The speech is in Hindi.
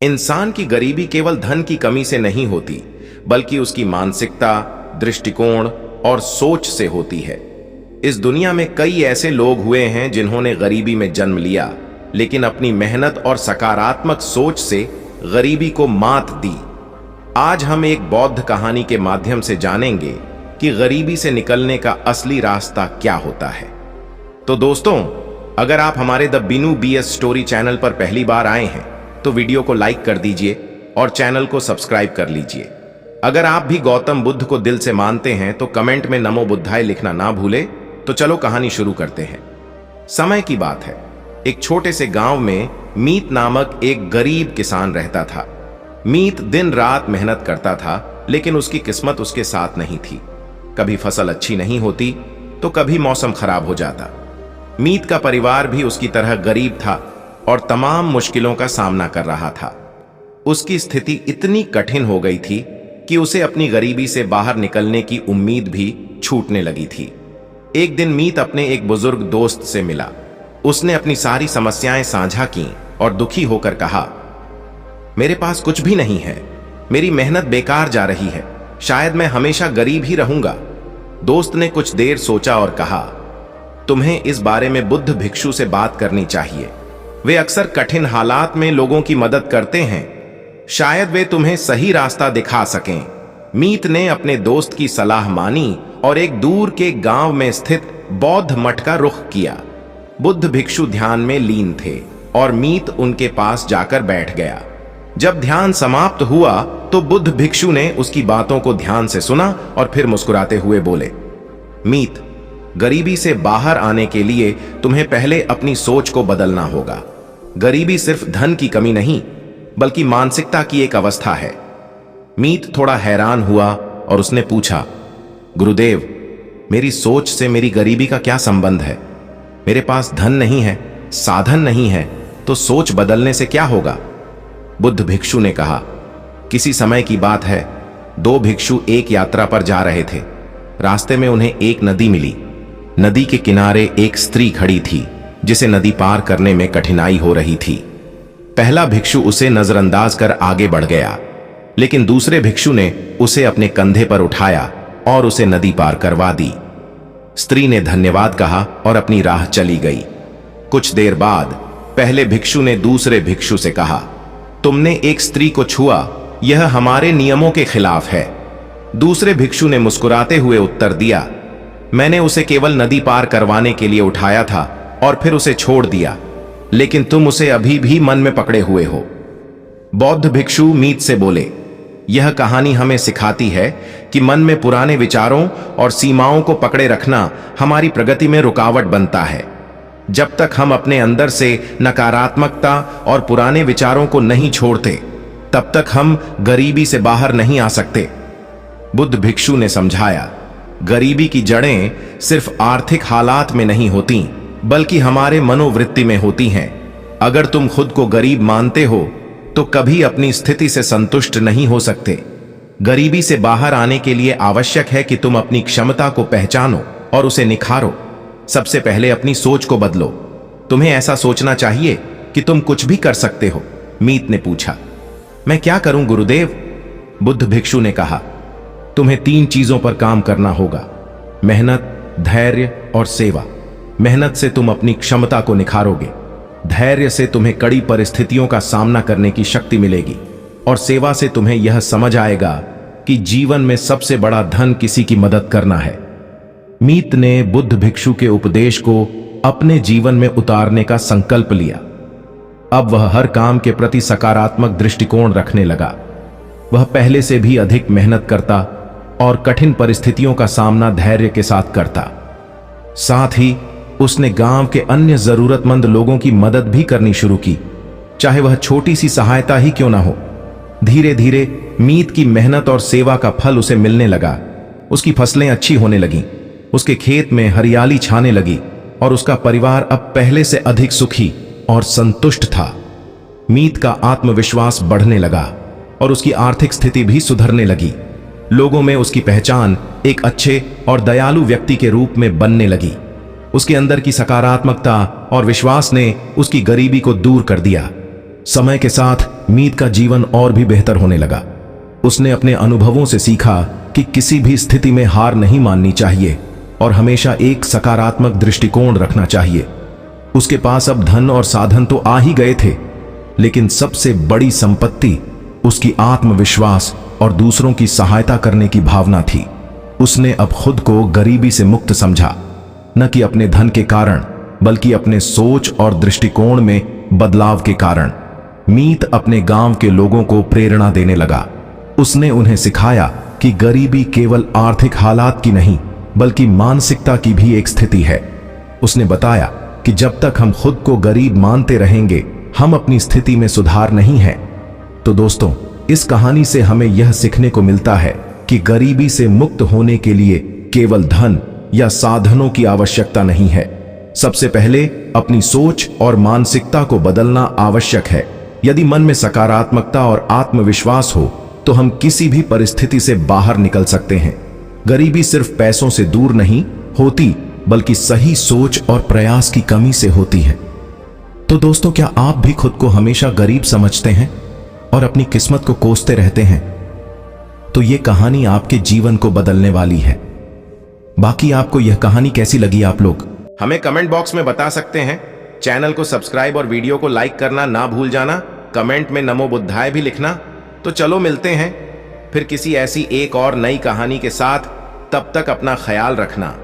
इंसान की गरीबी केवल धन की कमी से नहीं होती, बल्कि उसकी मानसिकता, दृष्टिकोण और सोच से होती है। इस दुनिया में कई ऐसे लोग हुए हैं जिन्होंने गरीबी में जन्म लिया, लेकिन अपनी मेहनत और सकारात्मक सोच से गरीबी को मात दी। आज हम एक बौद्ध कहानी के माध्यम से जानेंगे कि गरीबी से निकलने का असली रास्ता क्या होता है। तो दोस्तों, अगर आप हमारे the Binu BS story channel पर पहली बार आए हैं तो वीडियो को लाइक कर दीजिए और चैनल को सब्सक्राइब कर लीजिए। अगर आप भी गौतम बुद्ध को दिल से मानते हैं तो कमेंट में नमो बुद्धाय लिखना ना भूले। तो चलो कहानी शुरू करते हैं। समय की बात है, एक छोटे से गांव में मीत नामक एक गरीब किसान रहता था। मीत दिन रात मेहनत करता था, लेकिन उसकी किस्मत उसके साथ नहीं थी। कभी फसल अच्छी नहीं होती तो कभी मौसम खराब हो जाता। मीत का परिवार भी उसकी तरह गरीब था और तमाम मुश्किलों का सामना कर रहा था। उसकी स्थिति इतनी कठिन हो गई थी कि उसे अपनी गरीबी से बाहर निकलने की उम्मीद भी छूटने लगी थी। एक दिन मीत अपने एक बुजुर्ग दोस्त से मिला। उसने अपनी सारी समस्याएं साझा की और दुखी होकर कहा, मेरे पास कुछ भी नहीं है, मेरी मेहनत बेकार जा रही है, शायद मैं हमेशा गरीब ही रहूंगा। दोस्त ने कुछ देर सोचा और कहा, तुम्हें इस बारे में बुद्ध भिक्षु से बात करनी चाहिए। वे अक्सर कठिन हालात में लोगों की मदद करते हैं, शायद वे तुम्हें सही रास्ता दिखा सकें। मीत ने अपने दोस्त की सलाह मानी और एक दूर के गांव में स्थित बौद्ध मठ का रुख किया। बुद्ध भिक्षु ध्यान में लीन थे और मीत उनके पास जाकर बैठ गया। जब ध्यान समाप्त हुआ तो बुद्ध भिक्षु ने उसकी बातों को ध्यान से सुना और फिर मुस्कुराते हुए बोले, मीत, गरीबी से बाहर आने के लिए तुम्हें पहले अपनी सोच को बदलना होगा। गरीबी सिर्फ धन की कमी नहीं, बल्कि मानसिकता की एक अवस्था है। मीत थोड़ा हैरान हुआ और उसने पूछा, गुरुदेव, मेरी सोच से मेरी गरीबी का क्या संबंध है? मेरे पास धन नहीं है, साधन नहीं है, तो सोच बदलने से क्या होगा? बुद्ध भिक्षु ने कहा, किसी समय की बात है, दो भिक्षु एक यात्रा पर जा रहे थे। रास्ते में उन्हें एक नदी मिली। नदी के किनारे एक स्त्री खड़ी थी जिसे नदी पार करने में कठिनाई हो रही थी। पहला भिक्षु उसे नजरअंदाज कर आगे बढ़ गया, लेकिन दूसरे भिक्षु ने उसे अपने कंधे पर उठाया और उसे नदी पार करवा दी। स्त्री ने धन्यवाद कहा और अपनी राह चली गई। कुछ देर बाद पहले भिक्षु ने दूसरे भिक्षु से कहा, तुमने एक स्त्री को छुआ, यह हमारे नियमों के खिलाफ है। दूसरे भिक्षु ने मुस्कुराते हुए उत्तर दिया, मैंने उसे केवल नदी पार करवाने के लिए उठाया था और फिर उसे छोड़ दिया, लेकिन तुम उसे अभी भी मन में पकड़े हुए हो। बौद्ध भिक्षु मीत से बोले, यह कहानी हमें सिखाती है कि मन में पुराने विचारों और सीमाओं को पकड़े रखना हमारी प्रगति में रुकावट बनता है। जब तक हम अपने अंदर से नकारात्मकता और पुराने विचारों को नहीं छोड़ते, तब तक हम गरीबी से बाहर नहीं आ सकते। बुद्ध भिक्षु ने समझाया, गरीबी की जड़ें सिर्फ आर्थिक हालात में नहीं होती, बल्कि हमारे मनोवृत्ति में होती हैं। अगर तुम खुद को गरीब मानते हो तो कभी अपनी स्थिति से संतुष्ट नहीं हो सकते। गरीबी से बाहर आने के लिए आवश्यक है कि तुम अपनी क्षमता को पहचानो और उसे निखारो। सबसे पहले अपनी सोच को बदलो। तुम्हें ऐसा सोचना चाहिए कि तुम कुछ भी कर सकते हो। मीत ने पूछा, मैं क्या करूं गुरुदेव? बुद्ध भिक्षु ने कहा, तुम्हें 3 चीजों पर काम करना होगा, मेहनत, धैर्य और सेवा। मेहनत से तुम अपनी क्षमता को निखारोगे, धैर्य से तुम्हें कड़ी परिस्थितियों का सामना करने की शक्ति मिलेगी, और सेवा से तुम्हें यह समझ आएगा कि जीवन में सबसे बड़ा धन किसी की मदद करना है। मीत ने बुद्ध भिक्षु के उपदेश को अपने जीवन में उतारने का संकल्प लिया। अब वह हर काम के प्रति सकारात्मक दृष्टिकोण रखने लगा। वह पहले से भी अधिक मेहनत करता और कठिन परिस्थितियों का सामना धैर्य के साथ करता। साथ ही उसने गांव के अन्य जरूरतमंद लोगों की मदद भी करनी शुरू की, चाहे वह छोटी सी सहायता ही क्यों ना हो। धीरे धीरे मीत की मेहनत और सेवा का फल उसे मिलने लगा। उसकी फसलें अच्छी होने लगीं, उसके खेत में हरियाली छाने लगी और उसका परिवार अब पहले से अधिक सुखी और संतुष्ट था। मीत का आत्मविश्वास बढ़ने लगा और उसकी आर्थिक स्थिति भी सुधरने लगी। लोगों में उसकी पहचान एक अच्छे और दयालु व्यक्ति के रूप में बनने लगी। उसके अंदर की सकारात्मकता और विश्वास ने उसकी गरीबी को दूर कर दिया। समय के साथ मीत का जीवन और भी बेहतर होने लगा। उसने अपने अनुभवों से सीखा कि किसी भी स्थिति में हार नहीं माननी चाहिए और हमेशा एक सकारात्मक दृष्टिकोण रखना चाहिए। उसके पास अब धन और साधन तो आ ही गए थे, लेकिन सबसे बड़ी संपत्ति उसकी आत्मविश्वास और दूसरों की सहायता करने की भावना थी। उसने अब खुद को गरीबी से मुक्त समझा, न कि अपने धन के कारण बल्कि अपने सोच और दृष्टिकोण में बदलाव के कारण। मीत अपने गांव के लोगों को प्रेरणा देने लगा। उसने उन्हें सिखाया कि गरीबी केवल आर्थिक हालात की नहीं बल्कि मानसिकता की भी एक स्थिति है। उसने बताया कि जब तक हम खुद को गरीब मानते रहेंगे, हम अपनी स्थिति में सुधार नहीं है। तो दोस्तों, इस कहानी से हमें यह सीखने को मिलता है कि गरीबी से मुक्त होने के लिए केवल धन या साधनों की आवश्यकता नहीं है। सबसे पहले अपनी सोच और मानसिकता को बदलना आवश्यक है। यदि मन में सकारात्मकता और आत्मविश्वास हो तो हम किसी भी परिस्थिति से बाहर निकल सकते हैं। गरीबी सिर्फ पैसों से दूर नहीं होती बल्कि सही सोच और प्रयास की कमी से होती है। तो दोस्तों, क्या आप भी खुद को हमेशा गरीब समझते हैं और अपनी किस्मत को कोसते रहते हैं? तो यह कहानी आपके जीवन को बदलने वाली है। बाकी आपको यह कहानी कैसी लगी आप लोग हमें कमेंट बॉक्स में बता सकते हैं। चैनल को सब्सक्राइब और वीडियो को लाइक करना ना भूल जाना। कमेंट में नमो बुद्धाय भी लिखना। तो चलो मिलते हैं फिर किसी ऐसी एक और नई कहानी के साथ। तब तक अपना ख्याल रखना।